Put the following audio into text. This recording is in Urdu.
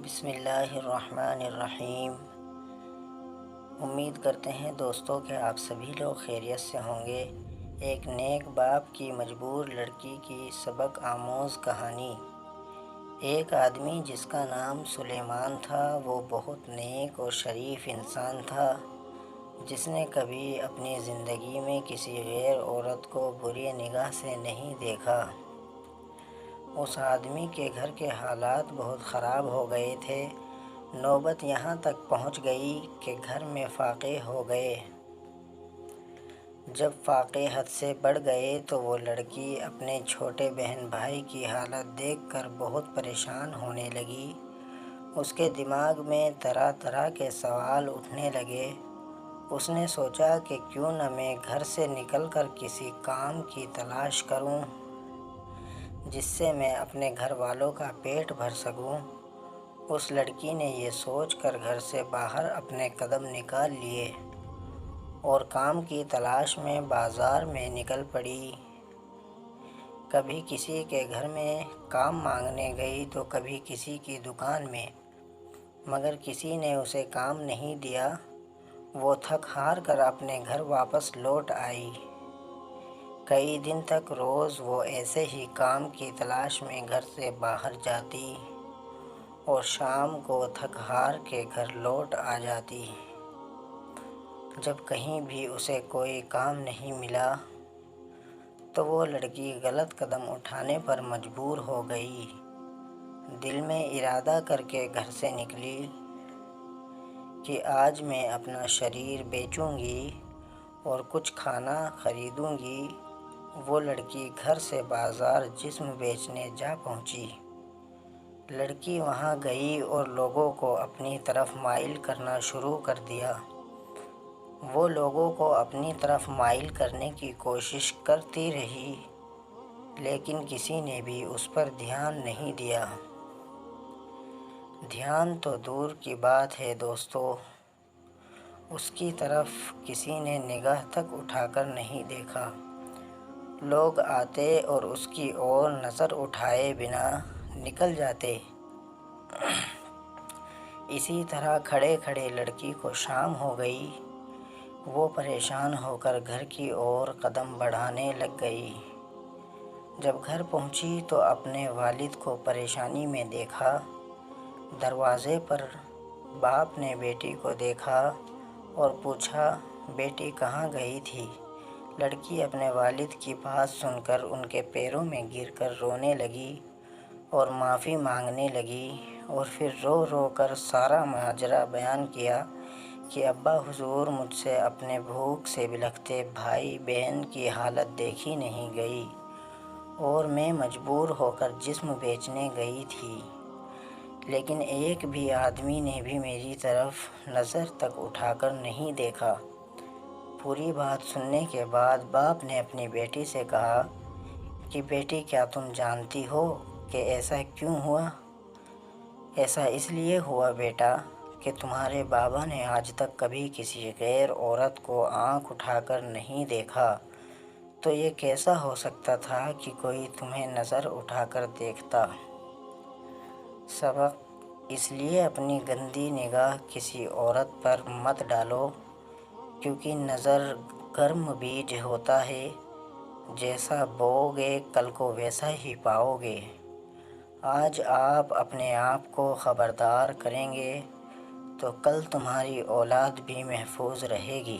بسم اللہ الرحمن الرحیم۔ امید کرتے ہیں دوستو کہ آپ سبھی لوگ خیریت سے ہوں گے۔ ایک نیک باپ کی مجبور لڑکی کی سبق آموز کہانی۔ ایک آدمی جس کا نام سلیمان تھا، وہ بہت نیک اور شریف انسان تھا، جس نے کبھی اپنی زندگی میں کسی غیر عورت کو بری نگاہ سے نہیں دیکھا۔ اس آدمی کے گھر کے حالات بہت خراب ہو گئے تھے۔ نوبت یہاں تک پہنچ گئی کہ گھر میں فاقے ہو گئے۔ جب فاقے حد سے بڑھ گئے تو وہ لڑکی اپنے چھوٹے بہن بھائی کی حالت دیکھ کر بہت پریشان ہونے لگی۔ اس کے دماغ میں طرح طرح کے سوال اٹھنے لگے۔ اس نے سوچا کہ کیوں نہ میں گھر سے نکل کر کسی کام کی تلاش کروں، جس سے میں اپنے گھر والوں کا پیٹ بھر سکوں۔ اس لڑکی نے یہ سوچ کر گھر سے باہر اپنے قدم نکال لیے اور کام کی تلاش میں بازار میں نکل پڑی۔ کبھی کسی کے گھر میں کام مانگنے گئی تو کبھی کسی کی دکان میں، مگر کسی نے اسے کام نہیں دیا۔ وہ تھک ہار کر اپنے گھر واپس لوٹ آئی۔ کئی دن تک روز وہ ایسے ہی کام کی تلاش میں گھر سے باہر جاتی اور شام کو تھک ہار کے گھر لوٹ آ جاتی۔ جب کہیں بھی اسے کوئی کام نہیں ملا تو وہ لڑکی غلط قدم اٹھانے پر مجبور ہو گئی۔ دل میں ارادہ کر کے گھر سے نکلی کہ آج میں اپنا شریر بیچوں گی اور کچھ کھانا خریدوں گی۔ وہ لڑکی گھر سے بازار جسم بیچنے جا پہنچی۔ لڑکی وہاں گئی اور لوگوں کو اپنی طرف مائل کرنا شروع کر دیا۔ وہ لوگوں کو اپنی طرف مائل کرنے کی کوشش کرتی رہی، لیکن کسی نے بھی اس پر دھیان نہیں دیا۔ دھیان تو دور کی بات ہے دوستو، اس کی طرف کسی نے نگاہ تک اٹھا کر نہیں دیکھا۔ لوگ آتے اور اس کی اور نظر اٹھائے بنا نکل جاتے۔ اسی طرح کھڑے کھڑے لڑکی کو شام ہو گئی۔ وہ پریشان ہو کر گھر کی اور قدم بڑھانے لگ گئی۔ جب گھر پہنچی تو اپنے والد کو پریشانی میں دیکھا۔ دروازے پر باپ نے بیٹی کو دیکھا اور پوچھا، بیٹی کہاں گئی تھی؟ لڑکی اپنے والد کی بات سن کر ان کے پیروں میں گر کر رونے لگی اور معافی مانگنے لگی، اور پھر رو رو کر سارا ماجرا بیان کیا کہ ابا حضور، مجھ سے اپنے بھوک سے بلکتے بھائی بہن کی حالت دیکھی نہیں گئی اور میں مجبور ہو کر جسم بیچنے گئی تھی، لیکن ایک بھی آدمی نے بھی میری طرف نظر تک اٹھا کر نہیں دیکھا۔ پوری بات سننے کے بعد باپ نے اپنی بیٹی سے کہا کہ بیٹی، کیا تم جانتی ہو کہ ایسا کیوں ہوا؟ ایسا اس لیے ہوا بیٹا کہ تمہارے بابا نے آج تک کبھی کسی غیر عورت کو آنکھ اٹھا کر نہیں دیکھا، تو یہ کیسا ہو سکتا تھا کہ کوئی تمہیں نظر اٹھا کر دیکھتا؟ سبق: اس لیے اپنی گندی نگاہ کسی عورت پر مت ڈالو، کیونکہ نظر گرم بیج ہوتا ہے، جیسا بوؤ گے کل کو ویسا ہی پاؤ گے۔ آج آپ اپنے آپ کو خبردار کریں گے تو کل تمہاری اولاد بھی محفوظ رہے گی۔